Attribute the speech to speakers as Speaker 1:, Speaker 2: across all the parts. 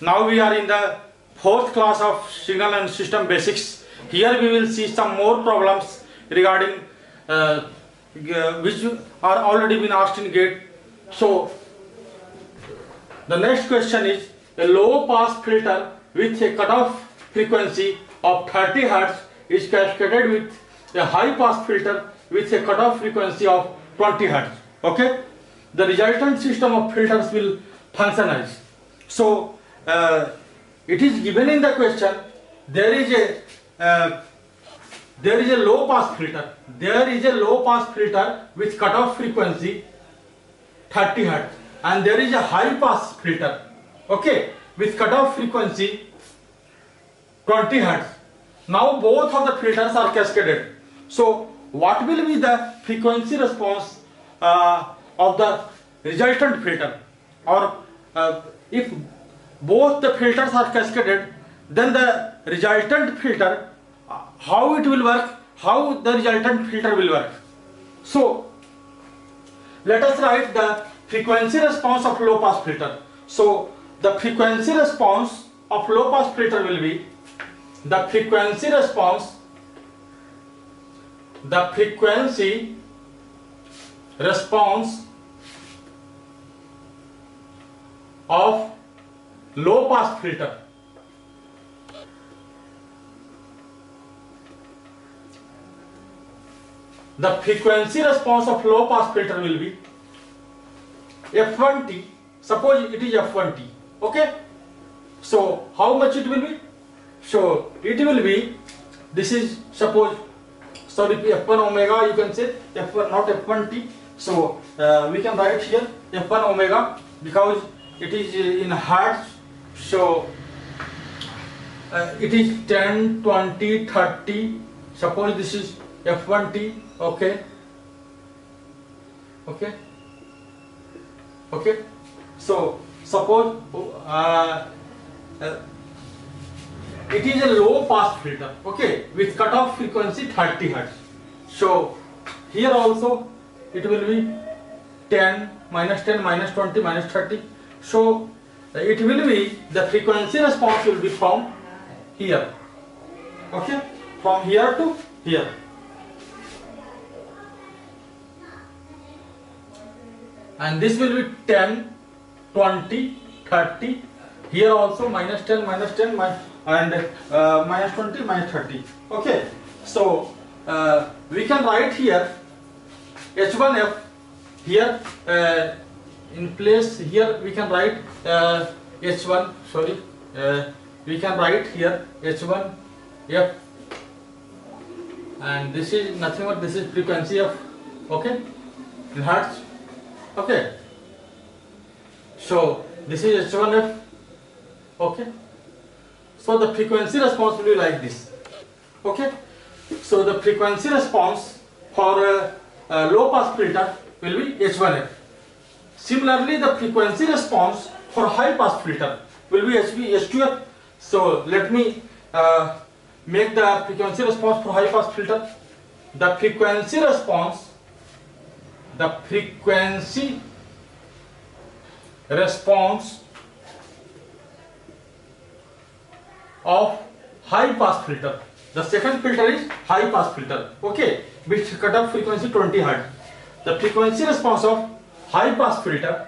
Speaker 1: Now we are in the fourth class of signal and system basics. Here we will see some more problems regarding which are already been asked in GATE. So the next question is, a low pass filter with a cutoff frequency of 30 Hz is cascaded with a high pass filter with a cutoff frequency of 20 Hz. Okay, the resultant system of filters will function as. So it is given in the question, there is a low pass filter. There is a low pass filter with cutoff frequency 30 Hz, and there is a high pass filter, okay, with cutoff frequency 20 Hz. Now both of the filters are cascaded. So what will be the frequency response of the resultant filter? Or if both the filters are cascaded, then the resultant filter, how it will work, how the resultant filter will work. So let us write the frequency response of low pass filter. So the frequency response of low pass filter will be the frequency response of low pass filter. The frequency response of low pass filter will be F1t. Suppose it is F1t. Okay. So how much it will be? So it will be, this is suppose, sorry, F1 omega, you can say F1, not F1t. So we can write here F1 omega because it is in hertz. So it is 10, 20, 30. Suppose this is F1t. Okay. Okay. Okay. So suppose it is a low pass filter, okay, with cutoff frequency 30 Hz. So here also it will be 10, minus 10, minus 20, minus 30. So it will be, the frequency response will be from here, okay, from here to here. And this will be 10, 20, 30. Here also minus 10, minus 10, and minus 20, minus 30. Okay. So we can write here H1F. Here in place here we can write H1. Sorry, we can write here H1F, and this is nothing but this is frequency of, okay, in hertz. Okay. So this is H1F. Okay. So the frequency response will be like this. Okay. So the frequency response for a low pass filter will be H1F. Similarly, the frequency response for high pass filter will be H2F. So let me make the frequency response for high pass filter. The frequency response of high pass filter. The second filter is high pass filter, okay, with cutoff frequency 20 Hz. The frequency response of high pass filter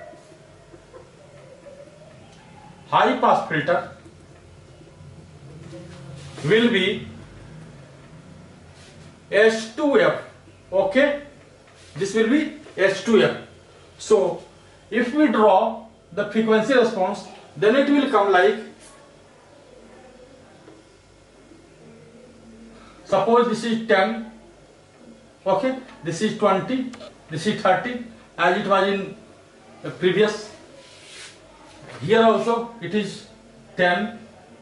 Speaker 1: will be H2F, okay, this will be H2F. So if we draw the frequency response, then it will come like, suppose this is 10, okay, this is 20, this is 30, as it was in the previous. Here also it is 10,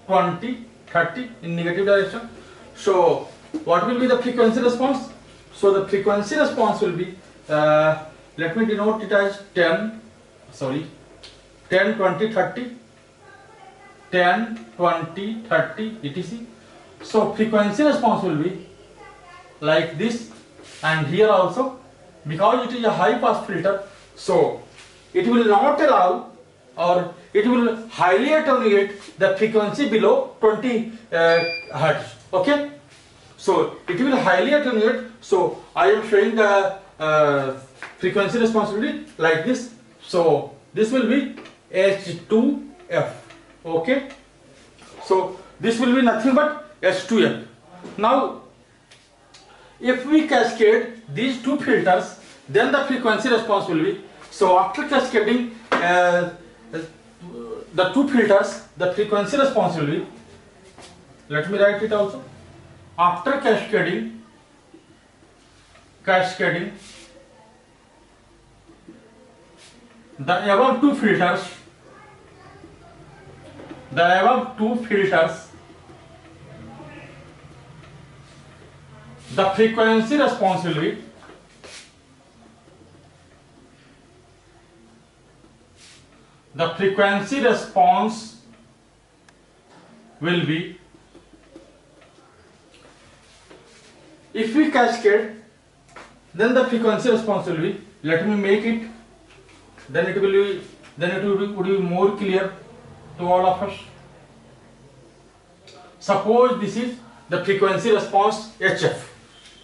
Speaker 1: 20, 30 in negative direction. So what will be the frequency response? So the frequency response will be, let me denote it as 10, 20, 30, 10, 20, 30, etc. So frequency response will be like this, and here also, because it is a high pass filter, so it will not allow or it will highly attenuate the frequency below 20 hertz. Okay, so it will highly attenuate. So I am showing the frequency responsibility like this. So this will be H2F. Okay, so this will be nothing but H2F. Now if we cascade these two filters, then the frequency response will be, so after cascading the two filters, the frequency response will be, let me write it also, after cascading the above two filters, the frequency response will be, if we cascade, then the frequency response will be, let me make it, then it would be more clear to all of us. Suppose this is the frequency response HF.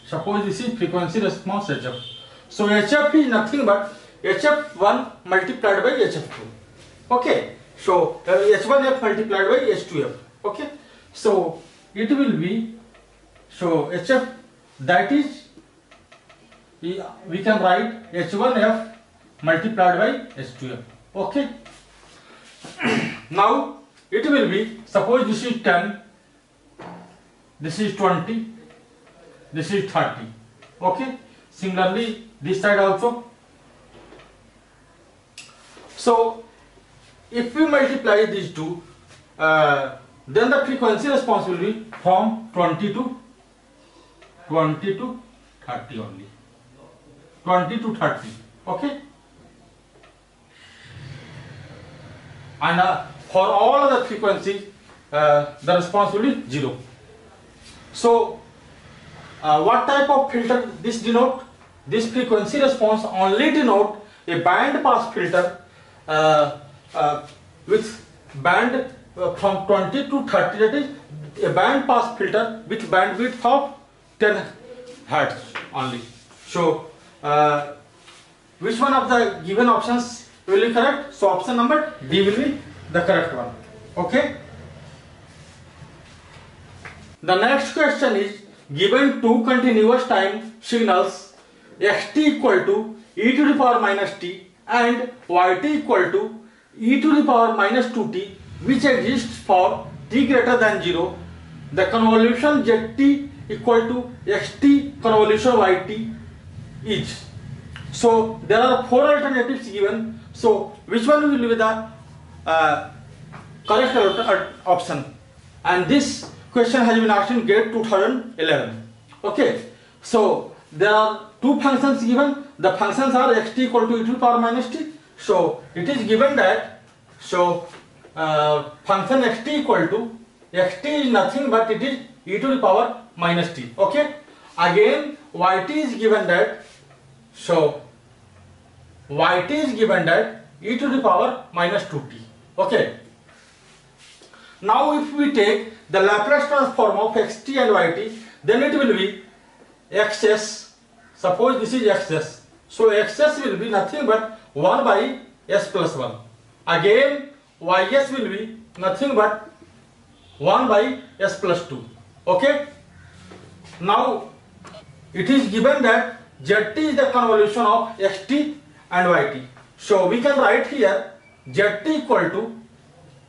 Speaker 1: Suppose this is frequency response HF. So HF is nothing but HF1 multiplied by HF2. Okay. So H1F multiplied by H2F. Okay. So it will be, so HF, that is, we can write H1F multiplied by H2F. Okay. Now it will be, suppose this is 10, this is 20, this is 30. Okay. Similarly this side also. So if we multiply these two, then the frequency response will be from 20 to 30 only. 20 to 30. Okay. And for all other frequencies, the response will be 0. So what type of filter this denote? This frequency response only denote a band pass filter with band from 20 to 30, that is a band pass filter with bandwidth of 10 hertz only. So which one of the given options will be correct? So option number D will be the correct one. Okay. The next question is, given two continuous time signals xt equal to e to the power minus t and yt equal to e to the power minus 2t, which exists for t greater than 0, the convolution zt equal to xt convolution yt is. So there are four alternatives given. So which one will be the correct option? And this question has been asked in GATE 2011. Okay. So there are two functions given. The functions are xt equal to e to the power minus t. So it is given that, so function xt equal to, xt is nothing but it is e to the power minus t. Okay. Again yt is given that, so yt is given that e to the power minus 2t. Okay. Now if we take the Laplace transform of xt and yt, then it will be xs. Suppose this is xs. So xs will be nothing but 1 by s plus 1. Again ys will be nothing but 1 by s plus 2. Okay. Now it is given that zt is the convolution of xt and yt. So we can write here zt equal to,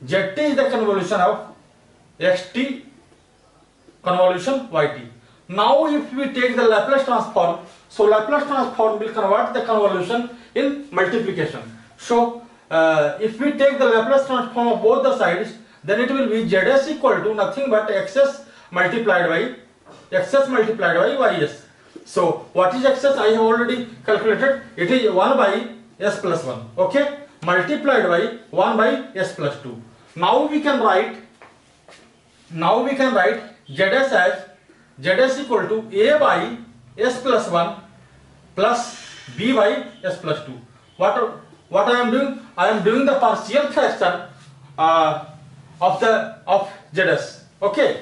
Speaker 1: zt is the convolution of xt convolution yt. Now if we take the Laplace transform, so Laplace transform will convert the convolution in multiplication. So if we take the Laplace transform of both the sides, then it will be zs equal to nothing but xs multiplied by ys. So what is xs? I have already calculated. It is 1 by s plus 1. Okay, multiplied by 1 by s plus 2. Now we can write zs as zs equal to a by s plus 1 plus b by s plus 2. what I am doing? I am doing the partial fraction of Zs. Okay.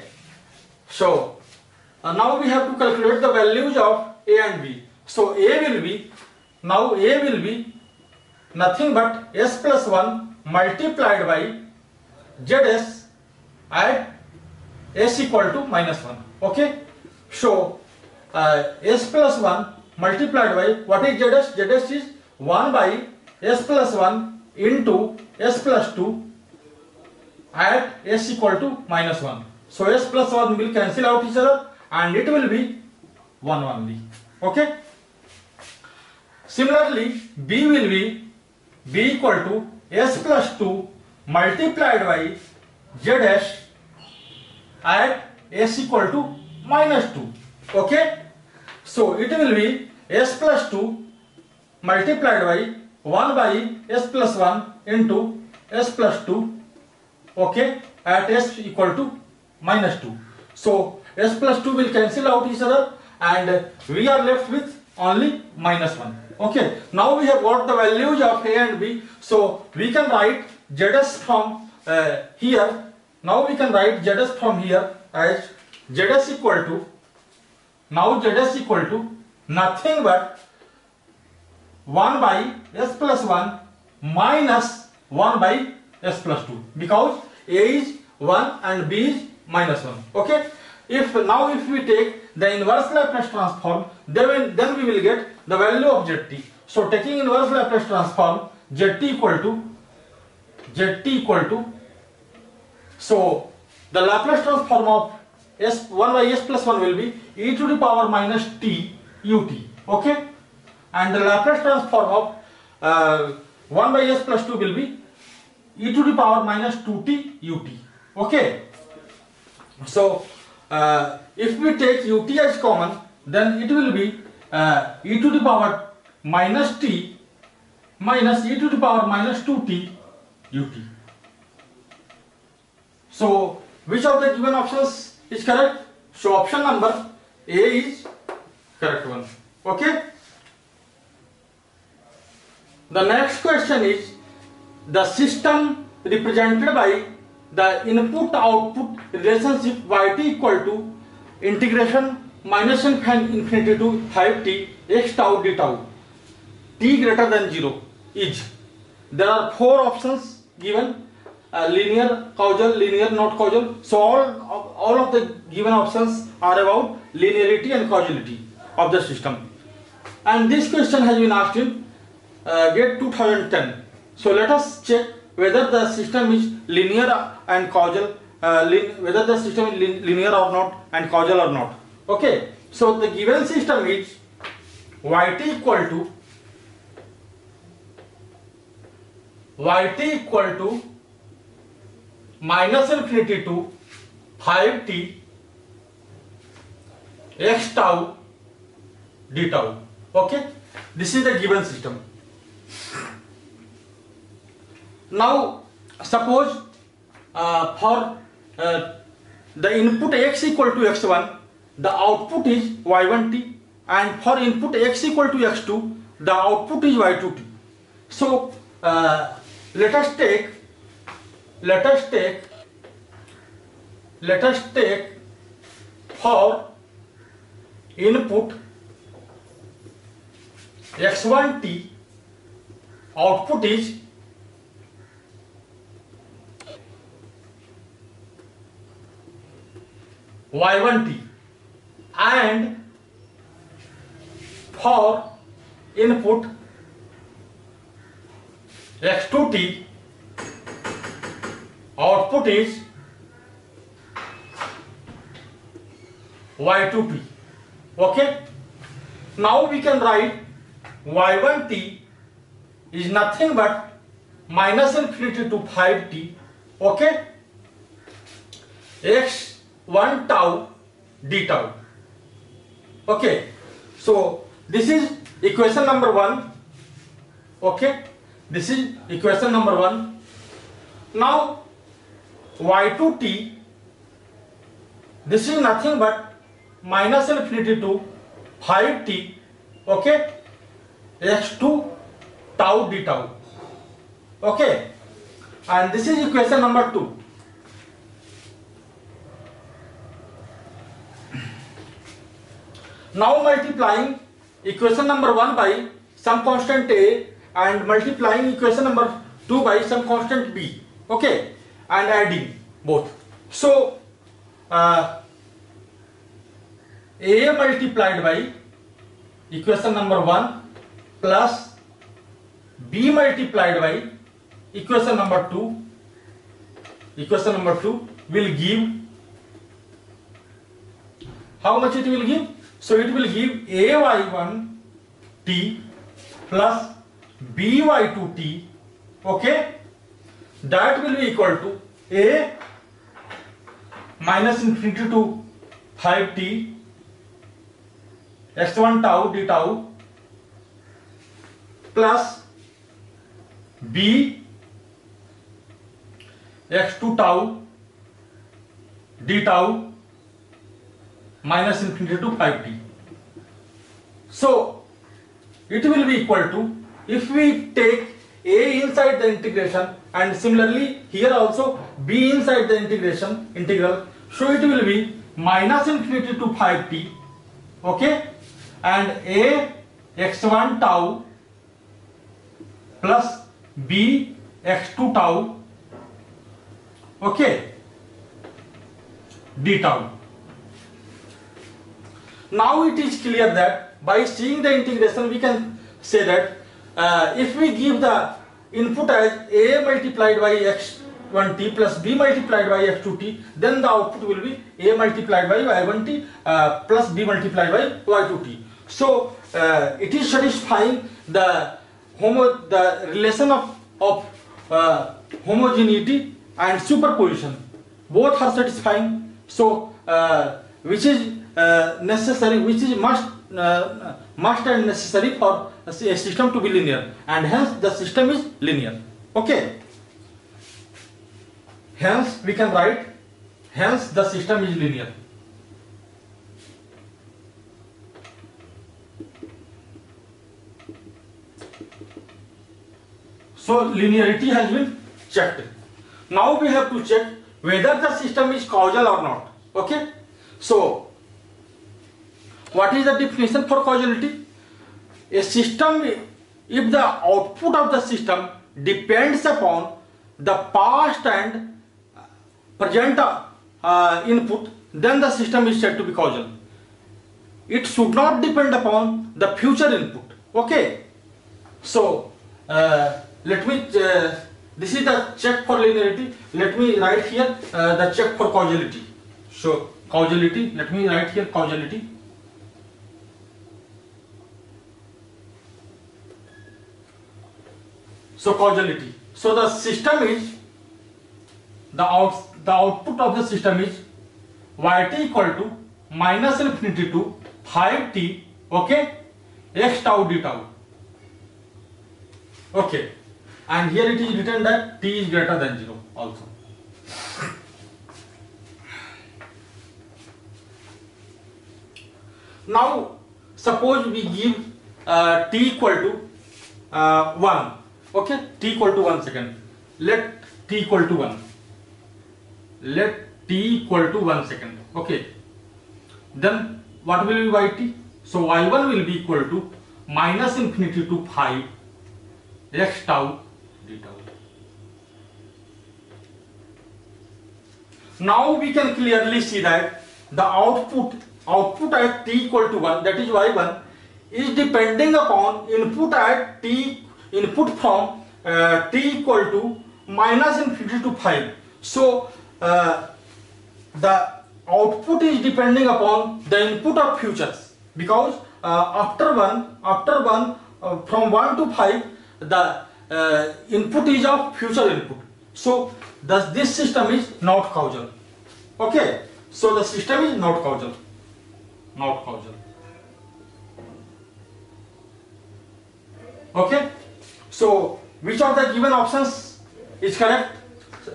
Speaker 1: So now we have to calculate the values of A and B. So A will be nothing but S plus 1 multiplied by Zs at S equal to minus 1. Okay. So S plus 1 multiplied by, what is Zs? Zs is 1 by S plus 1 into S plus 2 at S equal to minus 1. So S plus 1 will cancel out each other and it will be 1 only. Okay. Similarly, B will be B equal to S plus 2 multiplied by Z at S equal to minus 2. Okay. So it will be S plus 2 multiplied by 1 by S plus 1 into S plus 2. Okay. At S equal to minus 2. So S plus 2 will cancel out each other and we are left with only minus 1. Okay. Now we have got the values of A and B. So we can write Zs from here. Now we can write Zs from here as Zs equal to, now Zs equal to nothing but 1 by S plus 1 minus 1 by S plus 2, because A is 1 and B is minus 1. Okay. If we take the inverse Laplace transform, then we will get the value of Zt. So taking inverse Laplace transform, Zt equal to, so the Laplace transform of S1 by S plus 1 will be e to the power minus t ut. Okay. And the Laplace transform of 1 by S plus 2 will be e to the power minus 2t ut. Okay. So if we take ut as common, then it will be e to the power minus t minus e to the power minus 2t ut. So which of the given options is correct? So option number A is correct one. Okay. The next question is the system represented by the input-output relationship yt equal to integration minus infinity to 5t x tau d tau t greater than 0 is. There are 4 options given: linear, causal, linear, not causal. So all of the given options are about linearity and causality of the system. And this question has been asked in GATE 2010. So let us check whether the system is linear and causal, whether the system is linear or not and causal or not. Okay. So the given system is yt equal to minus infinity to 5t x tau d tau. Okay. This is the given system. Now suppose for the input x equal to x1, the output is y1t, and for input x equal to x2, the output is y2t. So let us take for input x1t, output is y1t, and for input x2t, output is y2t. Okay. Now we can write y1t is nothing but minus infinity to 5t. Okay. x1 tau d tau. Okay. So this is equation number 1. Okay. This is equation number 1. Now y2t, this is nothing but minus infinity to 5t. Okay. x2 tau d tau. Okay, and this is equation number 2. Now multiplying equation number 1 by some constant A and multiplying equation number 2 by some constant B. Okay, and adding both. So A multiplied by equation number 1 plus B multiplied by equation number 2 will give, how much it will give? So it will give ay1t plus by2t. Okay, that will be equal to a minus infinity to 5t x1 tau d tau plus b x2 tau d tau minus infinity to 5t. So it will be equal to, if we take a inside the integration and similarly here also b inside the integral, so it will be minus infinity to 5t, okay, and a x1 tau plus b x2 tau, okay, d tau. Now it is clear that by seeing the integration we can say that if we give the input as a multiplied by x1t plus b multiplied by x2t, then the output will be a multiplied by y1t plus b multiplied by y2t. So it is satisfying the relation of homogeneity and superposition. Both are satisfying. So which is necessary, which is must and necessary for a system to be linear, and hence the system is linear. Okay, hence we can write, hence the system is linear. So linearity has been checked. Now we have to check whether the system is causal or not. Okay, so what is the definition for causality? A system, if the output of the system depends upon the past and present input, then the system is said to be causal. It should not depend upon the future input. Okay, so let me this is the check for linearity. Let me write here the check for causality. So causality, let me write here causality. So causality. So the system is, the output of the system is yt equal to minus infinity to 5t, okay, x tau d tau. Okay, and here it is written that t is greater than 0 also. Now suppose we give t equal to 1. Okay, t equal to 1 second. Let t equal to 1. Let t equal to 1 second. Okay. Then what will be yt? So y1 will be equal to minus infinity to 5 x tau d tau. Now we can clearly see that the output at t equal to 1, that is y1, is depending upon input from t equal to minus infinity to 5. So the output is depending upon the input of futures, because after one from 1 to 5 the input is of future input. So thus this system is not causal. Okay, so the system is not causal. Okay, so which of the given options is correct?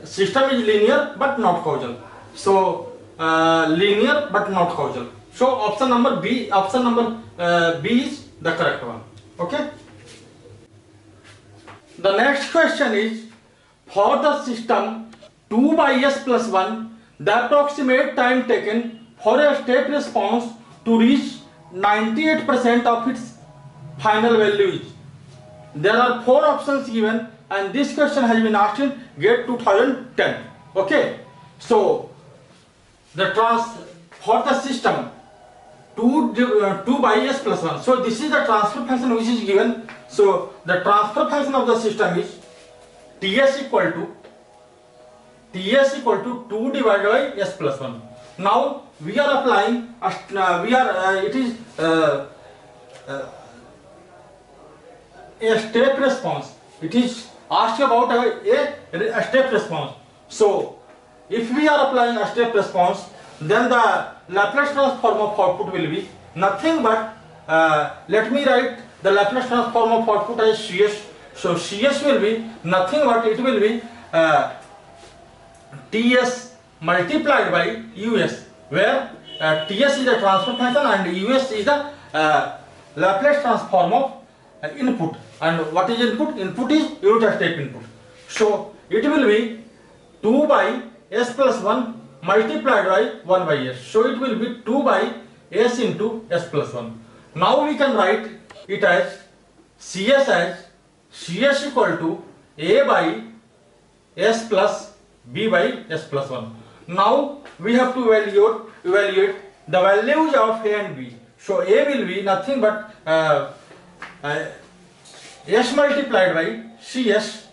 Speaker 1: System is linear but not causal. So linear but not causal. So option number B is the correct one. Okay. The next question is, for the system 2 by s plus 1, the approximate time taken for a step response to reach 98% of its final value is. There are 4 options given, and this question has been asked in GATE 2010. Okay, so for the system 2 by s plus 1. So this is the transfer function which is given. So the transfer function of the system is Ts equal to 2 divided by s plus 1. Now we are applying a step response. It is asked about a step response. So if we are applying a step response, then the Laplace transform of output will be nothing but, let me write the Laplace transform of output as Cs. So Cs will be nothing but it will be Ts multiplied by Us, where Ts is the transfer function and Us is the Laplace transform of input. And what is input? Input is unit step input. So it will be 2 by s plus 1 multiplied by 1 by s. So it will be 2 by s into s plus 1. Now we can write it as Cs equal to a by s plus b by s plus 1. Now we have to evaluate the values of a and b. So a will be nothing but s multiplied by Cs,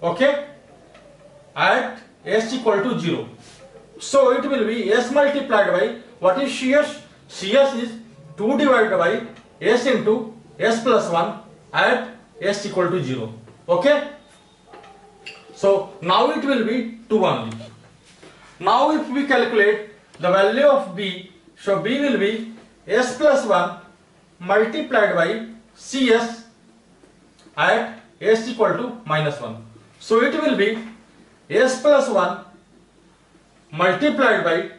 Speaker 1: okay, at s equal to 0. So it will be s multiplied by, what is Cs? Cs is 2 divided by s into s plus 1 at s equal to 0. Okay. So now it will be 2 only. Now if we calculate the value of b, so b will be s plus 1 multiplied by Cs at s equal to minus 1. So it will be s plus 1 multiplied by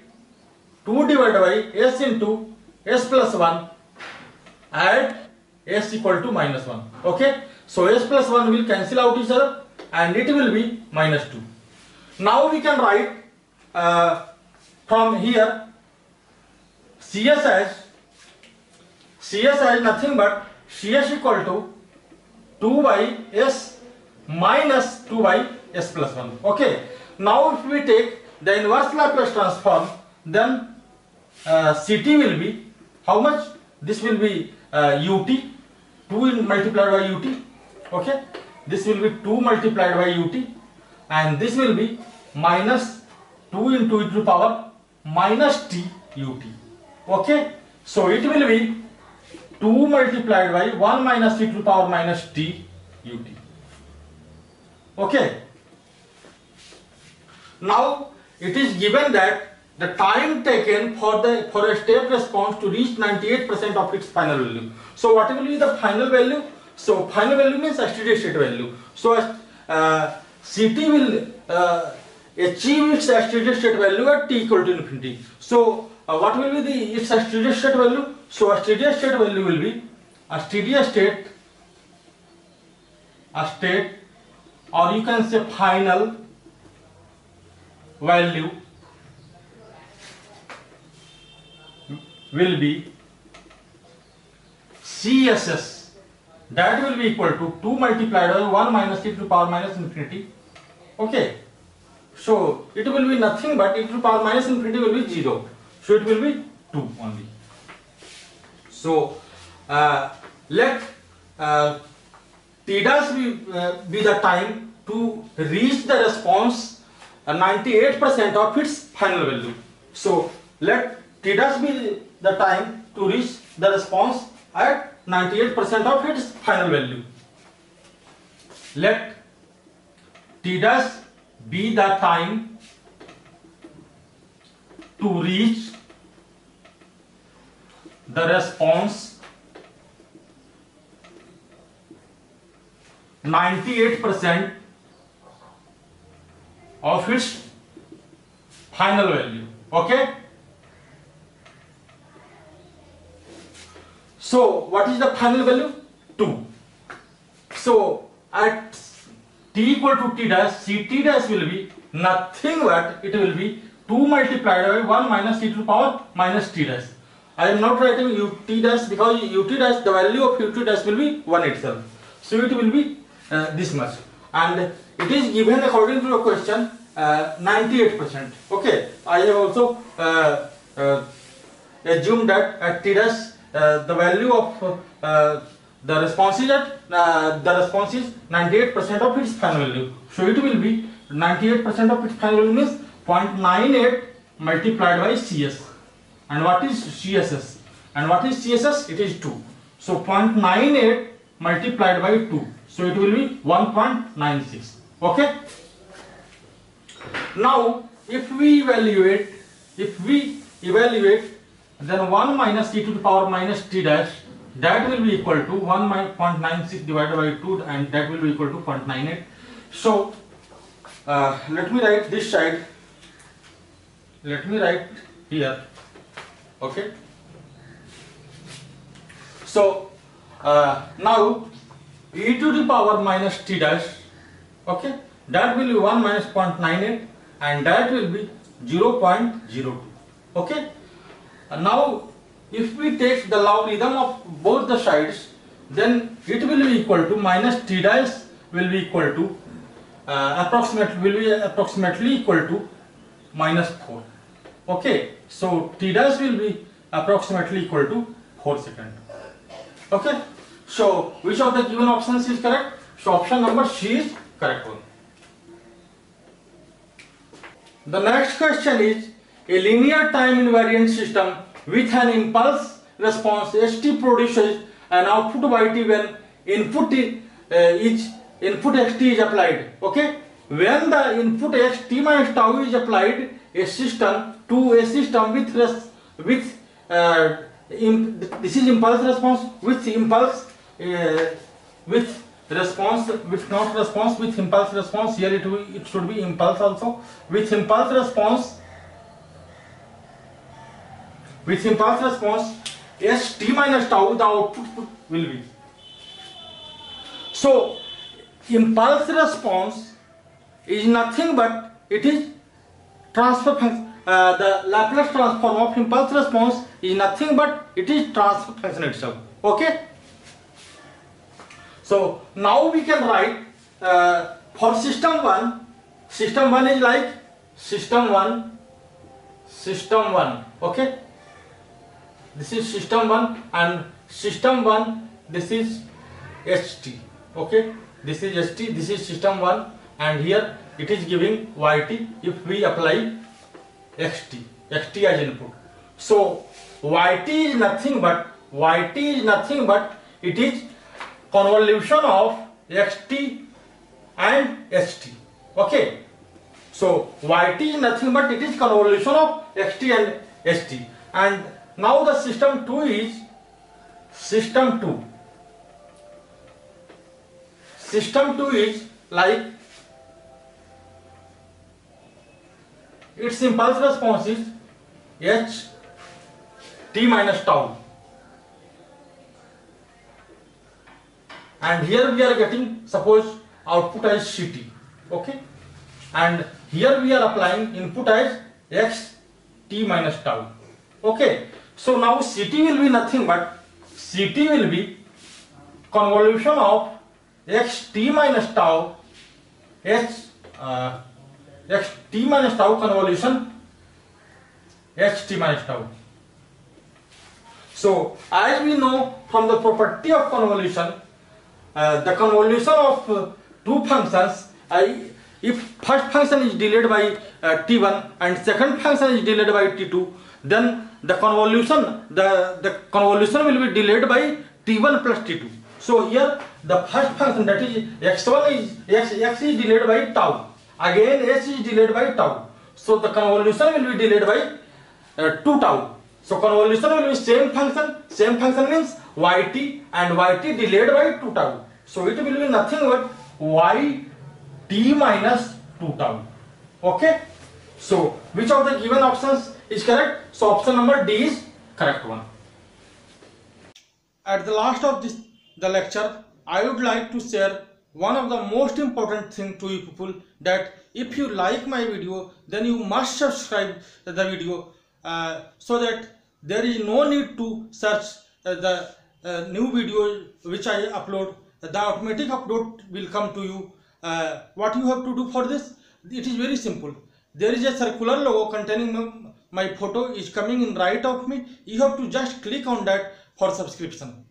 Speaker 1: 2 divided by s into s plus 1 at s equal to minus 1. Okay. So s plus 1 will cancel out each other and it will be minus 2. Now we can write from here Cs as nothing but Cs equal to 2 by s minus 2 by s plus 1. Okay. Now if we take the inverse Laplace transform, then Ct will be how much? This will be ut, 2 multiplied by ut. Okay. This will be 2 multiplied by ut, and this will be minus 2 into e to the power minus t ut. Okay. So it will be 2 multiplied by 1 minus e to the power minus t ut. Okay. Now it is given that the time taken for a step response to reach 98% of its final value. So what will be the final value? So final value means a steady state value. So Ct will achieve its steady state value at t equal to infinity. So what will be its steady state value? So a steady state value will be a state, or you can say final value will be CSS, that will be equal to 2 multiplied by 1 minus e to the power minus infinity. Okay. So it will be nothing but e to the power minus infinity will be 0. So it will be 2 only. So let t dash be the time to reach the response 98% of its final value. So let t dash be the time to reach the response at 98% of its final value. Let t dash be the time to reach the response 98% of its final value. Okay. So what is the final value? 2. So at t equal to t dash, Ct dash will be nothing but it will be 2 multiplied by 1 minus t to the power minus t dash. I am not writing ut dash because ut dash, the value of ut dash will be 1 itself. So it will be this much, and it is given according to the question 98%. Okay, I have also assumed that at t dash the value of the response is at 98% of its final value. So it will be 98% of its final value means 0.98 multiplied by CS. And what is CSS? And what is CSS? It is 2. So 0.98 multiplied by 2. So it will be 1.96. Okay. Now if we evaluate, then 1 minus t to the power minus t dash, that will be equal to 1.96 divided by 2, and that will be equal to 0.98. So let me write this side. Let me write here. Okay. So now e to the power minus t dash, okay, that will be 1 minus 0.98, and that will be 0.02. Okay. Now if we take the logarithm of both the sides, then it will be equal to minus t dash will be equal to approximately equal to minus 4. Okay, so t dash will be approximately equal to 4 seconds. Okay, so which of the given options is correct? So option number C is correct one. The next question is, a linear time invariant system with an impulse response st produces an output yt when input xt is applied. Okay, when the input xt minus tau is applied, a system this is impulse response with impulse with response with not response with impulse response. Here it should be impulse also. With impulse response st minus tau, the output will be. So impulse response is nothing but it is transfer function. The Laplace transform of impulse response is nothing but it is transfer function itself. Okay. So now we can write for system 1. System 1 is like system 1. Okay. This is system 1, and system 1 this is st. Okay. This is st. This is system 1, and here it is giving yt if we apply xt as input. So yt is nothing but it is convolution of xt and st. Okay. So yt is nothing but it is convolution of xt and st. And now the system 2 is system 2 is like its impulse response is ht minus tau, and here we are getting, suppose output as ct. Okay, and here we are applying input as xt minus tau. Okay, so now ct will be nothing but convolution of xt minus tau xt minus tau convolution ht minus tau. So as we know from the property of convolution, the convolution of two functions, if first function is delayed by t1 and second function is delayed by t2, then the convolution will be delayed by t1 plus t2. So here the first function, that is x1 is x is delayed by tau, again h is delayed by tau. So the convolution will be delayed by 2 tau. So convolution will be same function means yt, and yt delayed by 2 tau. So it will be nothing but yt minus 2 tau. Okay. So which of the given options is correct? So option number D is correct one. At the last of the lecture, I would like to share one of the most important thing to you people, that if you like my video, then you must subscribe the video, so that there is no need to search the new video which I upload. The automatic upload will come to you. What you have to do for this? It is very simple. There is a circular logo containing my photo is coming in right of me. You have to just click on that for subscription.